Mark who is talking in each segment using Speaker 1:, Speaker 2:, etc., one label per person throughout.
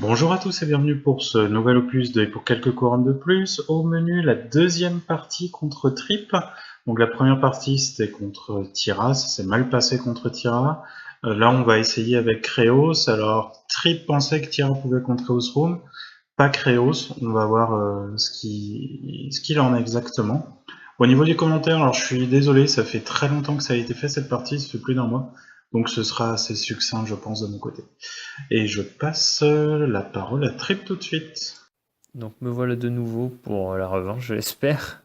Speaker 1: Bonjour à tous et bienvenue pour ce nouvel opus de Pour quelques couronnes de plus. Au menu, la deuxième partie contre Trip. Donc la première partie c'était contre Tyra, ça s'est mal passé contre Tyra. Là on va essayer avec Créos. Alors Trip pensait que Tyra pouvait contrer Osroom, pas Créos. On va voir ce qu'il en est exactement. Au niveau des commentaires, alors je suis désolé, ça fait très longtemps que ça a été fait cette partie, ça fait plus d'un mois. Donc ce sera assez succinct je pense de mon côté. Et je passe la parole à Trip tout de suite.
Speaker 2: Donc me voilà de nouveau pour la revanche, je l'espère.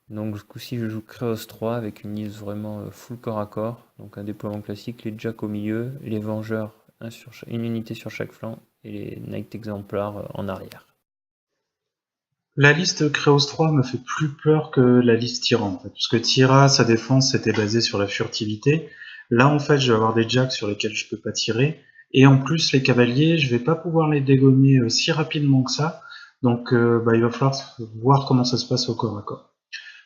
Speaker 2: Donc ce coup-ci je joue Créos 3 avec une liste vraiment full corps à corps. Donc un déploiement classique, les Jacks au milieu, les Vengeurs, une unité sur chaque flanc et les Knights exemplaires en arrière.
Speaker 1: La liste Créos 3 me fait plus peur que la liste Tyra en fait, parce que Tyra, sa défense c'était basé sur la furtivité. Là en fait je vais avoir des jacks sur lesquels je peux pas tirer, et en plus les cavaliers, je vais pas pouvoir les dégommer si rapidement que ça, donc il va falloir voir comment ça se passe au corps à corps.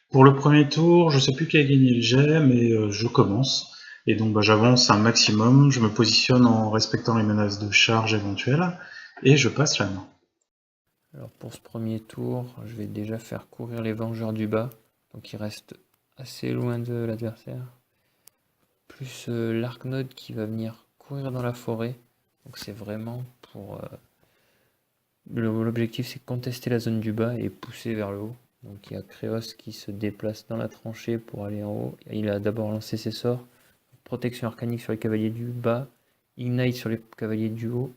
Speaker 1: Pour le premier tour, je sais plus qui a gagné le jet, mais je commence. Et donc j'avance un maximum, je me positionne en respectant les menaces de charge éventuelles, et je passe la main.
Speaker 2: Alors pour ce premier tour, je vais déjà faire courir les Vengeurs du bas. Donc ils restent assez loin de l'adversaire. Plus l'Archnode qui va venir courir dans la forêt. Donc c'est vraiment pour... L'objectif c'est contester la zone du bas et pousser vers le haut. Donc il y a Créos qui se déplace dans la tranchée pour aller en haut. Il a d'abord lancé ses sorts. Protection arcanique sur les cavaliers du bas. Ignite sur les cavaliers du haut.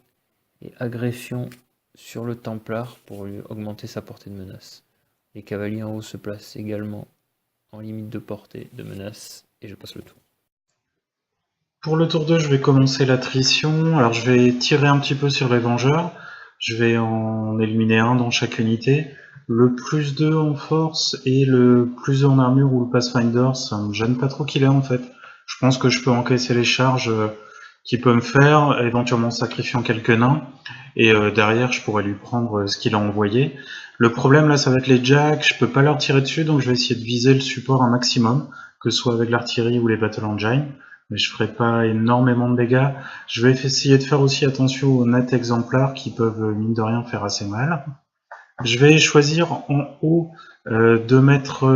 Speaker 2: Et agression sur le Templar pour lui augmenter sa portée de menace. Les cavaliers en haut se placent également en limite de portée de menace. Et je passe le tour.
Speaker 1: Pour le tour 2, je vais commencer l'attrition. Alors je vais tirer un petit peu sur les vengeurs. Je vais en éliminer un dans chaque unité. Le plus 2 en force et le plus 2 en armure ou le Pathfinder, ça me gêne pas trop qu'il ait en fait. Je pense que je peux encaisser les charges qu'il peut me faire, éventuellement sacrifiant quelques nains. Et derrière, je pourrais lui prendre ce qu'il a envoyé. Le problème là, ça va être les jacks. Je peux pas leur tirer dessus, donc je vais essayer de viser le support un maximum, que ce soit avec l'artillerie ou les battle engines, mais je ferai pas énormément de dégâts. Je vais essayer de faire aussi attention aux nets exemplaires qui peuvent, mine de rien, faire assez mal. Je vais choisir en haut de mettre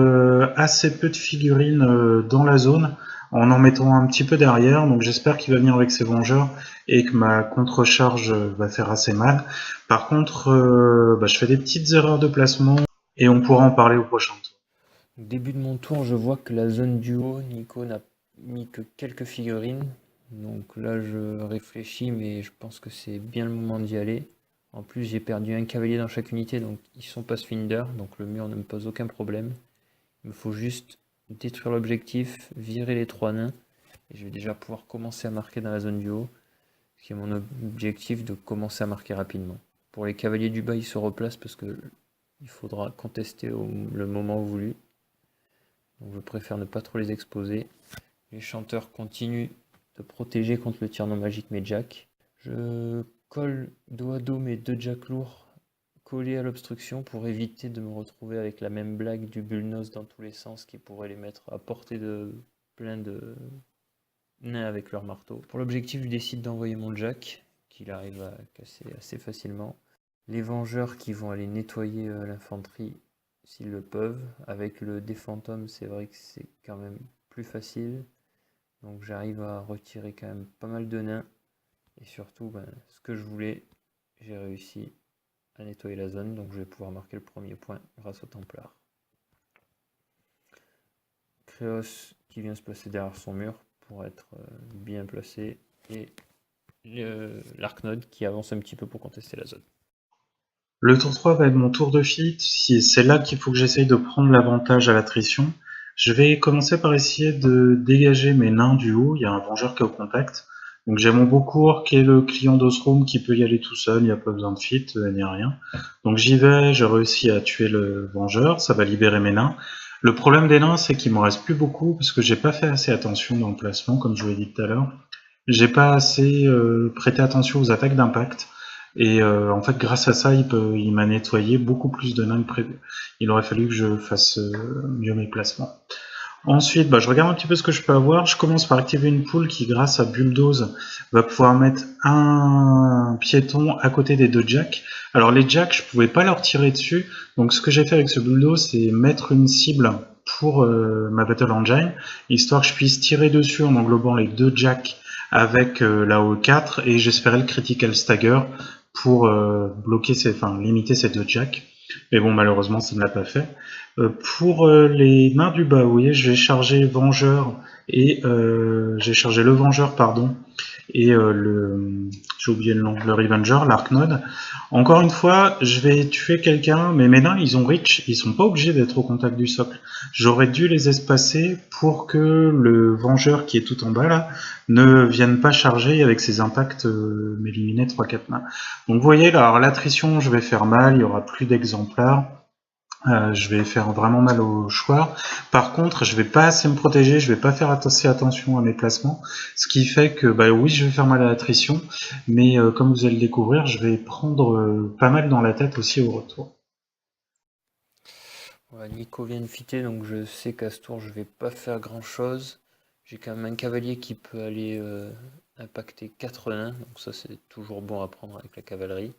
Speaker 1: assez peu de figurines dans la zone en mettant un petit peu derrière. Donc j'espère qu'il va venir avec ses vengeurs et que ma contre-charge va faire assez mal. Par contre, je fais des petites erreurs de placement et on pourra en parler au prochain tour.
Speaker 2: Début de mon tour, je vois que la zone du haut, Nico n'a mis que quelques figurines. Donc là, je réfléchis, mais je pense que c'est bien le moment d'y aller. En plus, j'ai perdu un cavalier dans chaque unité, donc ils sont Pathfinder, donc le mur ne me pose aucun problème. Il me faut juste détruire l'objectif, virer les 3 nains, et je vais déjà pouvoir commencer à marquer dans la zone du haut, ce qui est mon objectif de commencer à marquer rapidement. Pour les cavaliers du bas, ils se replacent parce que il faudra contester le moment voulu. Donc je préfère ne pas trop les exposer. Les chanteurs continuent de protéger contre le tir non magique mes jacks. Je colle dos à dos mes 2 jacks lourds collés à l'obstruction pour éviter de me retrouver avec la même blague du bullnose dans tous les sens qui pourrait les mettre à portée de plein de nains avec leur marteau. Pour l'objectif, je décide d'envoyer mon jack, qu'il arrive à casser assez facilement. Les vengeurs qui vont aller nettoyer l'infanterie s'ils le peuvent. Avec le défantôme, c'est vrai que c'est quand même plus facile. Donc j'arrive à retirer quand même pas mal de nains. Et surtout, ce que je voulais, j'ai réussi à nettoyer la zone. Donc je vais pouvoir marquer le premier point grâce au Templar. Créos qui vient se placer derrière son mur pour être bien placé. Et l'Archnode qui avance un petit peu pour contester la zone.
Speaker 1: Le tour 3 va être mon tour de feat. Si c'est là qu'il faut que j'essaye de prendre l'avantage à l'attrition. Je vais commencer par essayer de dégager mes nains du haut. Il y a un vengeur qui est au contact. Donc j'ai mon Beaucourt qui est le client d'Osroom qui peut y aller tout seul, il n'y a pas besoin de feat, ni rien. Donc j'y vais, j'ai réussi à tuer le vengeur, ça va libérer mes nains. Le problème des nains, c'est qu'il m'en reste plus beaucoup parce que j'ai pas fait assez attention dans le placement, comme je vous l'ai dit tout à l'heure. J'ai pas assez prêté attention aux attaques d'impact. Et en fait, grâce à ça, il m'a nettoyé beaucoup plus de nains que prévu. Il aurait fallu que je fasse mieux mes placements. Ensuite, je regarde un petit peu ce que je peux avoir. Je commence par activer une poule qui, grâce à Bulldoze, va pouvoir mettre un piéton à côté des deux jacks. Alors les jacks, je pouvais pas leur tirer dessus. Donc ce que j'ai fait avec ce Bulldoze, c'est mettre une cible pour ma Battle Engine, histoire que je puisse tirer dessus en englobant les deux jacks avec la O4, et j'espérais le Critical Stagger pour limiter ces deux jacks. Mais bon, malheureusement, ça ne l'a pas fait. Pour les mains du bas, vous voyez, je vais charger Vengeur et j'ai chargé le Vengeur, pardon, et j'ai oublié le nom, le Revenger, l'Archnode. Encore une fois, je vais tuer quelqu'un, mais mes nains, ils ont reach, ils sont pas obligés d'être au contact du socle. J'aurais dû les espacer pour que le Vengeur qui est tout en bas là ne vienne pas charger avec ses impacts m'éliminer 3-4 nains. Donc vous voyez là, alors l'attrition, je vais faire mal, il y aura plus d'exemplaires. Je vais faire vraiment mal au choix. Par contre, je vais pas assez me protéger, je vais pas faire assez attention à mes placements, ce qui fait que, oui, je vais faire mal à l'attrition, mais comme vous allez le découvrir, je vais prendre pas mal dans la tête aussi au retour.
Speaker 2: Voilà, Nico vient de fitter, donc je sais qu'à ce tour, je vais pas faire grand-chose. J'ai quand même un cavalier qui peut aller impacter 4 nains, donc ça c'est toujours bon à prendre avec la cavalerie.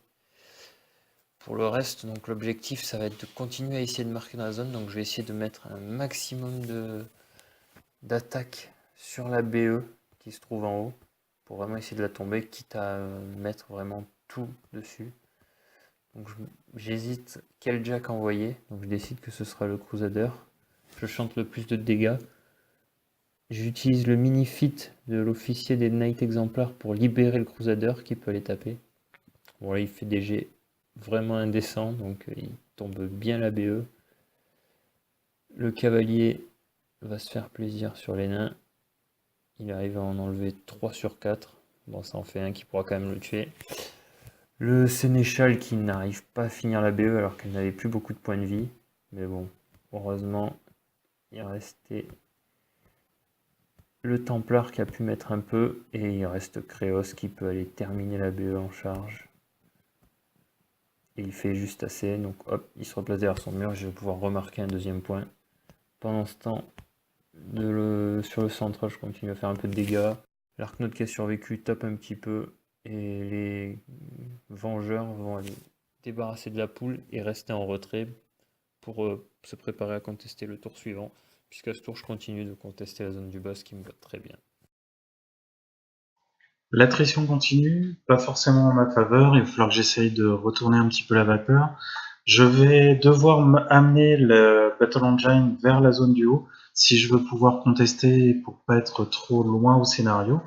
Speaker 2: Pour le reste, donc l'objectif, ça va être de continuer à essayer de marquer dans la zone, donc je vais essayer de mettre un maximum d'attaque sur la BE qui se trouve en haut, pour vraiment essayer de la tomber, quitte à mettre vraiment tout dessus. Donc j'hésite quel jack envoyer, donc je décide que ce sera le Crusader. Je chante le plus de dégâts. J'utilise le mini-fit de l'officier des Knights exemplaires pour libérer le Crusader qui peut aller taper. Bon là il fait des jets vraiment indécents, donc il tombe bien la BE. Le cavalier va se faire plaisir sur les nains. Il arrive à en enlever 3 sur 4. Bon ça en fait un qui pourra quand même le tuer. Le sénéchal qui n'arrive pas à finir la BE alors qu'elle n'avait plus beaucoup de points de vie. Mais bon, heureusement, il restait le Templar qui a pu mettre un peu. Et il reste Créos qui peut aller terminer la BE en charge. Et il fait juste assez. Donc hop, il se replace derrière son mur. Je vais pouvoir remarquer un deuxième point. Pendant ce temps, sur le centre, je continue à faire un peu de dégâts. L'Archnode qui a survécu tape un petit peu. Et les Vengeurs vont aller débarrasser de la poule et rester en retrait pour se préparer à contester le tour suivant, puisqu'à ce tour je continue de contester la zone du bas, ce qui me va très bien.
Speaker 1: L'attrition continue, pas forcément en ma faveur, il va falloir que j'essaye de retourner un petit peu la vapeur. Je vais devoir amener le Battle Engine vers la zone du haut si je veux pouvoir contester pour pas être trop loin au scénario.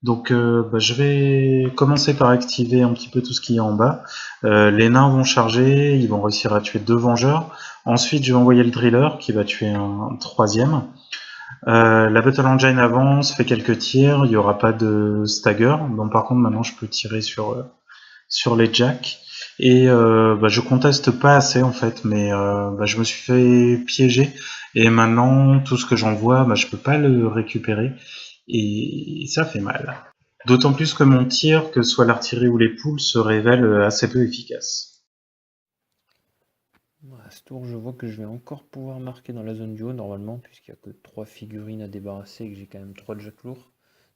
Speaker 1: Donc je vais commencer par activer un petit peu tout ce qu'il y a en bas. Les nains vont charger, ils vont réussir à tuer 2 vengeurs. Ensuite je vais envoyer le driller qui va tuer un troisième. La Battle Engine avance, fait quelques tirs, il n'y aura pas de stagger. Donc par contre maintenant je peux tirer sur les jacks. Et je conteste pas assez en fait, mais je me suis fait piéger. Et maintenant tout ce que j'envoie, je peux pas le récupérer. Et ça fait mal. D'autant plus que mon tir, que ce soit l'artillerie ou les poules, se révèle assez peu efficace.
Speaker 2: À ce tour, je vois que je vais encore pouvoir marquer dans la zone du haut normalement, puisqu'il n'y a que 3 figurines à débarrasser et que j'ai quand même 3 jacks lourds.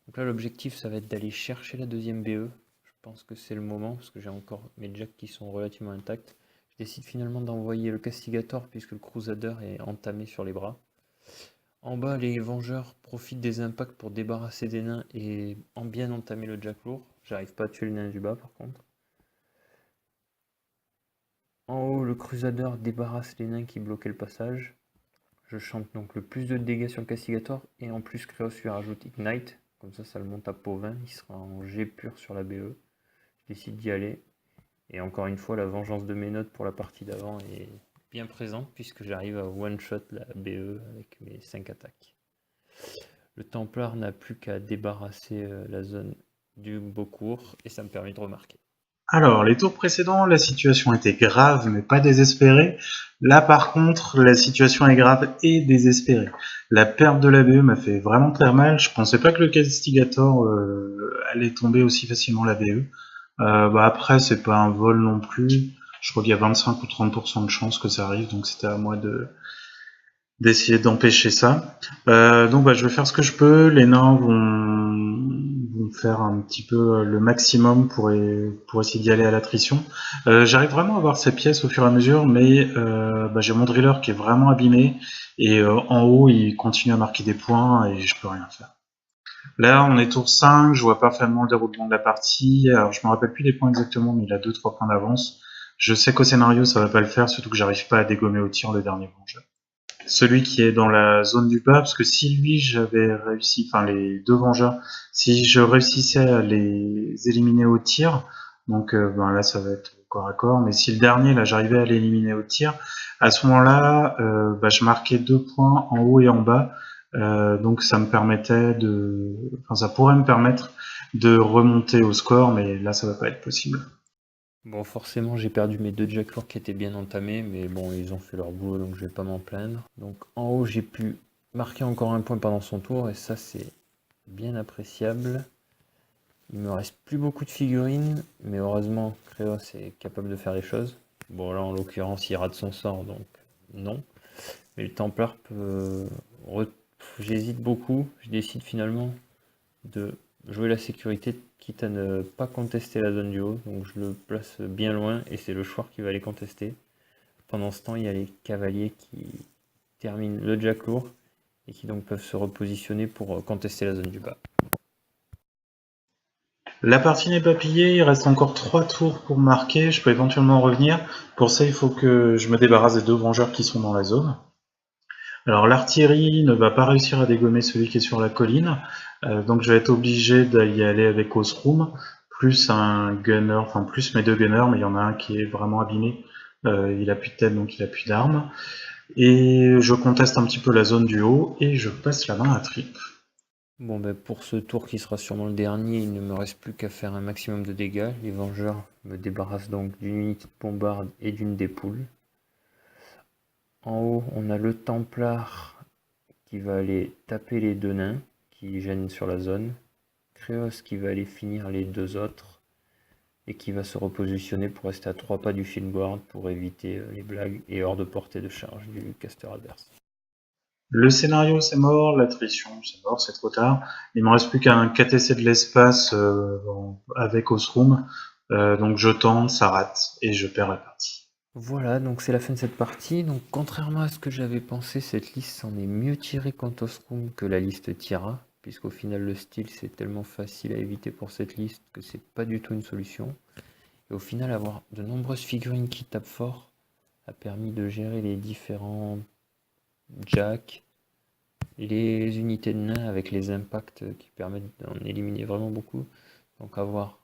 Speaker 2: Donc là, l'objectif, ça va être d'aller chercher la deuxième BE. Je pense que c'est le moment, parce que j'ai encore mes jacks qui sont relativement intacts. Je décide finalement d'envoyer le Castigator, puisque le Crusader est entamé sur les bras. En bas, les Vengeurs profitent des impacts pour débarrasser des nains et en bien entamer le jack lourd. J'arrive pas à tuer le nain du bas par contre. En haut, le Crusader débarrasse les nains qui bloquaient le passage. Je chante donc le plus de dégâts sur le Castigator et en plus Créos lui rajoute Ignite. Comme ça le monte à pot 20. Il sera en G pur sur la BE. Je décide d'y aller. Et encore une fois, la vengeance de mes notes pour la partie d'avant est bien présente puisque j'arrive à one-shot la BE avec mes 5 attaques. Le Templar n'a plus qu'à débarrasser la zone du Beaucourt et ça me permet de remarquer.
Speaker 1: Alors, les tours précédents, la situation était grave mais pas désespérée. Là par contre, la situation est grave et désespérée. La perte de la BE m'a fait vraiment très mal. Je pensais pas que le Castigator allait tomber aussi facilement la BE. Après, c'est pas un vol non plus. Je crois qu'il y a 25 ou 30% de chances que ça arrive, donc c'était à moi d'essayer d'empêcher ça. Donc je vais faire ce que je peux. Les nains vont faire un petit peu le maximum pour essayer d'y aller à l'attrition. J'arrive vraiment à voir ces pièces au fur et à mesure, mais j'ai mon driller qui est vraiment abîmé, et en haut il continue à marquer des points et je peux rien faire. Là on est tour 5, je vois parfaitement le déroulement de la partie. Alors je me rappelle plus des points exactement, mais il a 2-3 points d'avance. Je sais qu'au scénario ça va pas le faire, surtout que j'arrive pas à dégommer au tir le dernier vengeur. Celui qui est dans la zone du bas, parce que si lui j'avais réussi, enfin les deux vengeurs, si je réussissais à les éliminer au tir, donc là ça va être corps à corps, mais si le dernier là j'arrivais à l'éliminer au tir, à ce moment-là je marquais 2 points en haut et en bas, donc ça me permettait ça pourrait me permettre de remonter au score, mais là ça va pas être possible.
Speaker 2: Bon, forcément, j'ai perdu mes 2 Jack Lourds qui étaient bien entamés, mais bon, ils ont fait leur boulot, donc je vais pas m'en plaindre. Donc en haut, j'ai pu marquer encore un point pendant son tour, et ça, c'est bien appréciable. Il me reste plus beaucoup de figurines, mais heureusement, Créos est capable de faire les choses. Bon, là, en l'occurrence, il rate son sort, donc non. Mais le Templar peut... J'hésite beaucoup, je décide finalement de jouer la sécurité, quitte à ne pas contester la zone du haut. Donc je le place bien loin et c'est le Chouard qui va les contester. Pendant ce temps, il y a les cavaliers qui terminent le jack lourd et qui donc peuvent se repositionner pour contester la zone du bas.
Speaker 1: La partie n'est pas pliée, il reste encore 3 tours pour marquer, je peux éventuellement revenir. Pour ça, il faut que je me débarrasse des 2 vengeurs qui sont dans la zone. Alors l'artillerie ne va pas réussir à dégommer celui qui est sur la colline, donc je vais être obligé d'y aller avec Osroom, plus un gunner, enfin plus mes 2 gunners, mais il y en a un qui est vraiment abîmé, il a plus de tête donc il a plus d'armes. Et je conteste un petit peu la zone du haut et je passe la main à Trip.
Speaker 2: Bon, pour ce tour qui sera sûrement le dernier, il ne me reste plus qu'à faire un maximum de dégâts. Les vengeurs me débarrassent donc d'une unité de bombarde et d'une des poules. En haut, on a le Templar qui va aller taper les 2 nains qui gênent sur la zone. Créos qui va aller finir les 2 autres et qui va se repositionner pour rester à 3 pas du Fiendguard pour éviter les blagues et hors de portée de charge du caster adverse.
Speaker 1: Le scénario c'est mort, l'attrition c'est mort, c'est trop tard. Il me reste plus qu'un KTC de l'espace avec Osroom, donc je tente, ça rate et je perds la partie.
Speaker 2: Voilà, donc c'est la fin de cette partie. Donc contrairement à ce que j'avais pensé, cette liste s'en est mieux tirée contre Osroom que la liste Tira, puisqu'au final le style c'est tellement facile à éviter pour cette liste que c'est pas du tout une solution. Et au final avoir de nombreuses figurines qui tapent fort a permis de gérer les différents jacks, les unités de nains avec les impacts qui permettent d'en éliminer vraiment beaucoup. Donc avoir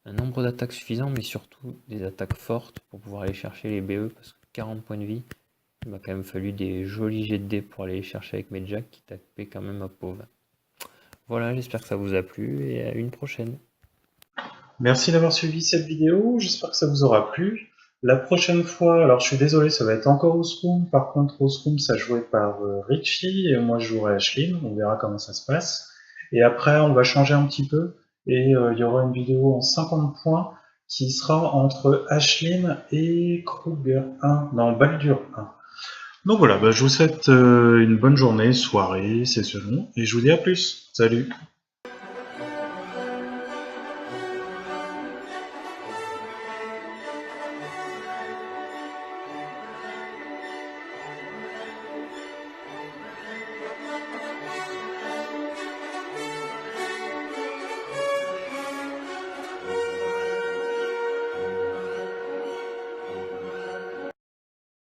Speaker 2: un nombre d'attaques suffisant, mais surtout des attaques fortes pour pouvoir aller chercher les BE, parce que 40 points de vie, il m'a quand même fallu des jolis jets de dés pour aller les chercher avec mes jacks qui tapaient quand même à pauvre. Voilà, j'espère que ça vous a plu et à une prochaine.
Speaker 1: Merci d'avoir suivi cette vidéo, j'espère que ça vous aura plu. La prochaine fois, alors je suis désolé, ça va être encore Osroom, par contre Osroom ça joué par Richie et moi je jouerai Ashlyn, on verra comment ça se passe. Et après on va changer un petit peu et il y aura une vidéo en 50 points qui sera entre Ashlyn et Kruger 1, non Baldur 1. Donc voilà, je vous souhaite une bonne journée, soirée, c'est selon, et je vous dis à plus. Salut!